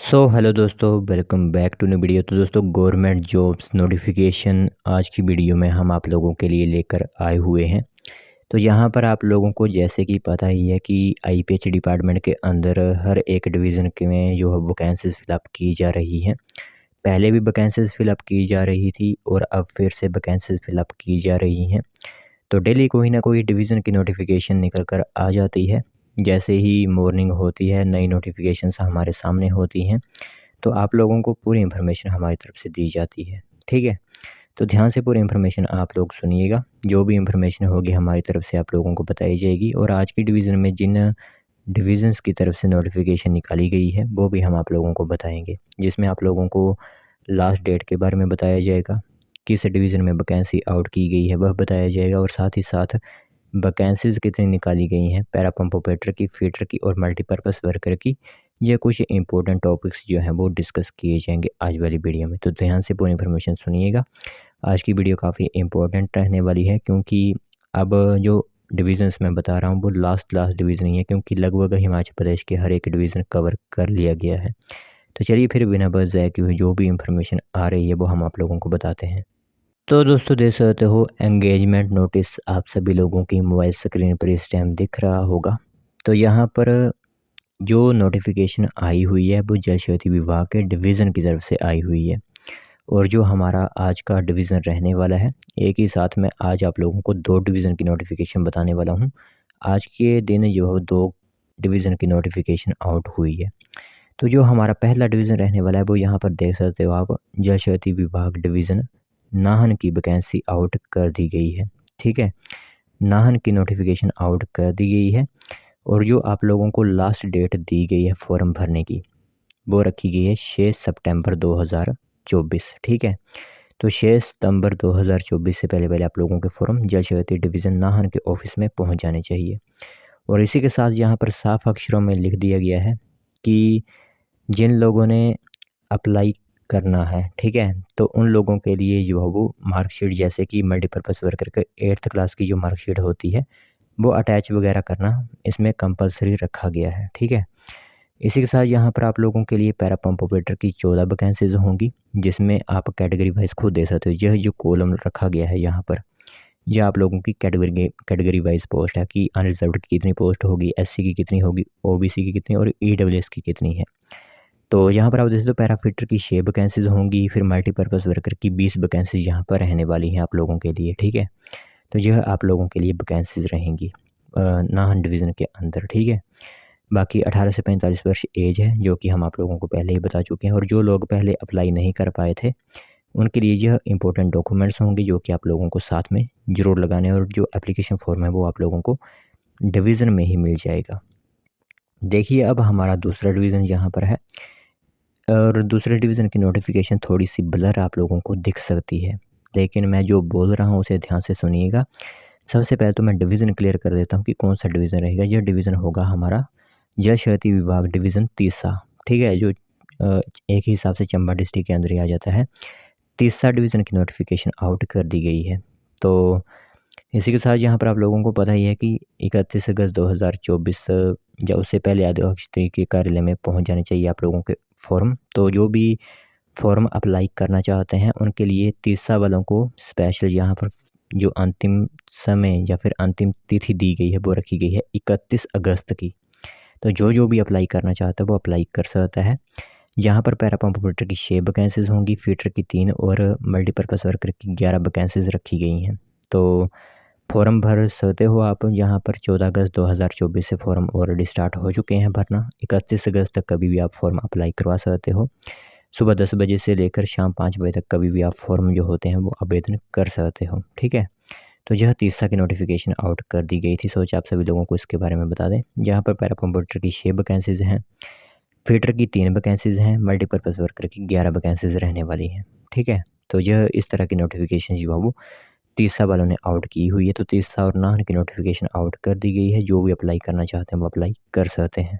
Hello दोस्तों, welcome back to new video. तो दोस्तों, गवर्नमेंट जॉब्स नोटिफिकेशन आज की वीडियो में हम आप लोगों के लिए लेकर आए हुए हैं। तो यहाँ पर आप लोगों को जैसे कि पता ही है कि आईपीएच डिपार्टमेंट के अंदर हर एक डिवीज़न के में जो है वैकेंसीज़ फिलअप की जा रही हैं। पहले भी वैकेंसीज़ फिलअप की जा रही थी और अब फिर से वैकेंसीज़ फिलअप की जा रही हैं। तो डेली कोई ना कोई डिवीज़न की नोटिफिकेशन निकल कर आ जाती है। जैसे ही मॉर्निंग होती है, नई नोटिफिकेशंस हमारे सामने होती हैं, तो आप लोगों को पूरी इन्फॉर्मेशन हमारी तरफ से दी जाती है। ठीक है? तो ध्यान से पूरी इन्फॉर्मेशन आप लोग सुनिएगा। जो भी इन्फॉर्मेशन होगी हमारी तरफ से आप लोगों को बताई जाएगी और आज की डिवीज़न में जिन डिविज़न्स की तरफ से नोटिफिकेशन निकाली गई है, वो भी हम आप लोगों को बताएँगे। जिसमें आप लोगों को लास्ट डेट के बारे में बताया जाएगा, किस डिवीज़न में वैकेंसी आउट की गई है वह बताया जाएगा और साथ ही साथ वैकेंसीज़ कितनी निकाली गई हैं पैरा पंप ऑपरेटर की, फीटर की और मल्टीपर्पज़ वर्कर की। ये कुछ इंपॉर्टेंट टॉपिक्स जो हैं वो डिस्कस किए जाएंगे आज वाली वीडियो में। तो ध्यान से पूरी इन्फॉर्मेशन सुनिएगा। आज की वीडियो काफ़ी इंपॉर्टेंट रहने वाली है क्योंकि अब जो डिविज़न्स मैं बता रहा हूँ वो लास्ट डिवीज़न ही है, क्योंकि लगभग हिमाचल प्रदेश के हर एक डिवीज़न कवर कर लिया गया है। तो चलिए फिर बिना बस ज़ाय किए हुए जो भी इंफॉर्मेशन आ रही है वो हम आप लोगों को बताते हैं। तो दोस्तों, देख सकते हो एंगेजमेंट नोटिस आप सभी लोगों की मोबाइल स्क्रीन पर इस टाइम दिख रहा होगा। तो यहाँ पर जो नोटिफिकेशन आई हुई है वो जल शक्ति विभाग के डिवीज़न की तरफ से आई हुई है और जो हमारा आज का डिवीज़न रहने वाला है, एक ही साथ में आज आप लोगों को दो डिवीज़न की नोटिफिकेशन बताने वाला हूँ। आज के दिन जो है दो डिवीज़न की नोटिफिकेशन आउट हुई है। तो जो हमारा पहला डिवीज़न रहने वाला है वो यहाँ पर देख सकते हो आप, जल शक्ति विभाग डिवीज़न नाहन की वैकेंसी आउट कर दी गई है। ठीक है, नाहन की नोटिफिकेशन आउट कर दी गई है और जो आप लोगों को लास्ट डेट दी गई है फॉर्म भरने की वो रखी गई है 6 सितंबर 2024। ठीक है, तो 6 सितंबर 2024 से पहले पहले आप लोगों के फॉर्म जल शक्ति डिवीज़न नाहन के ऑफिस में पहुंच जाने चाहिए। और इसी के साथ यहाँ पर साफ अक्षरों में लिख दिया गया है कि जिन लोगों ने अप्लाई करना है, ठीक है, तो उन लोगों के लिए जो है वो मार्कशीट, जैसे कि मल्टीपर्पज़ वर्कर के 8th क्लास की जो मार्कशीट होती है वो अटैच वगैरह करना इसमें कंपलसरी रखा गया है। ठीक है, इसी के साथ यहाँ पर आप लोगों के लिए पैरा पंप ऑपरेटर की 14 वैकेंसीज होंगी, जिसमें आप कैटेगरी वाइज खुद दे सकते हो। यह जो कॉलम रखा गया है यहाँ पर, यह आप लोगों की कैटेगरी वाइज पोस्ट है कि अनरिजर्व्ड की कितनी पोस्ट होगी, एससी की कितनी होगी, ओबीसी की कितनी और ईडब्ल्यूएस की कितनी है। तो यहाँ पर आप देख सकते हो पैरा फिटर की 6 वैकेंसीज होंगी, फिर मल्टीपर्पज़ वर्कर की 20 वैकेंसीज यहाँ पर रहने वाली हैं आप लोगों के लिए। ठीक है, तो यह आप लोगों के लिए वैकेंसीज रहेंगी नाहन डिवीज़न के अंदर। ठीक है, बाकी 18 से 45 वर्ष एज है, जो कि हम आप लोगों को पहले ही बता चुके हैं। और जो लोग पहले अप्लाई नहीं कर पाए थे उनके लिए यह इंपॉर्टेंट डॉक्यूमेंट्स होंगे जो कि आप लोगों को साथ में ज़रूर लगाने हैं और जो एप्लीकेशन फॉर्म है वो आप लोगों को डिवीज़न में ही मिल जाएगा। देखिए, अब हमारा दूसरा डिवीज़न यहाँ पर है और दूसरे डिवीज़न की नोटिफिकेशन थोड़ी सी ब्लर आप लोगों को दिख सकती है, लेकिन मैं जो बोल रहा हूँ उसे ध्यान से सुनिएगा। सबसे पहले तो मैं डिवीज़न क्लियर कर देता हूँ कि कौन सा डिवीज़न रहेगा। यह डिवीज़न होगा हमारा जल शक्ति विभाग डिवीज़न तीसरा। ठीक है, जो एक ही हिसाब से चंबा डिस्ट्रिक्ट के अंदर ही आ जाता है। तीसरा डिवीज़न की नोटिफिकेशन आउट कर दी गई है। तो इसी के साथ यहाँ पर आप लोगों को पता ही है कि 31 अगस्त 2024 या उससे पहले अध्यक्ष के कार्यालय में पहुँच जाने चाहिए आप लोगों के फॉर्म। तो जो भी फॉर्म अप्लाई करना चाहते हैं उनके लिए तीसरा वालों को स्पेशल यहाँ पर जो अंतिम समय या फिर अंतिम तिथि दी गई है वो रखी गई है 31 अगस्त की। तो जो भी अप्लाई करना चाहता है वो अप्लाई कर सकता है। यहाँ पर पैरा पंप ऑपरेटर की 6 वैकेंसीज़ होंगी, फीटर की 3 और मल्टीपर्पज़ वर्कर की 11 वैकेंसीज़ रखी गई हैं। तो फॉर्म भर सकते हो आप। यहाँ पर 14 अगस्त 2024 से फॉर्म ऑलरेडी स्टार्ट हो चुके हैं भरना। 31 अगस्त तक कभी भी आप फॉर्म अप्लाई करवा सकते हो। सुबह 10 बजे से लेकर शाम 5 बजे तक कभी भी आप फॉर्म जो होते हैं वो आवेदन कर सकते हो। ठीक है, तो यह तीसरा की नोटिफिकेशन आउट कर दी गई थी। सोचा आप सभी लोगों को इसके बारे में बता दें। यहाँ पर पैरा कंप्यूटर की 6 वैकेंसीज़ हैं, फीटर की 3 वैकेंसीज़ हैं, मल्टीपर्पज़ वर्कर की 11 वैकेंसीज़ रहने वाली हैं। ठीक है, तो यह इस तरह की नोटिफिकेशन जो है वो तीसरा वालों ने आउट की हुई है। तो तीसरा और नाहन की नोटिफिकेशन आउट कर दी गई है। जो भी अप्लाई करना चाहते हैं वो अप्लाई कर सकते हैं।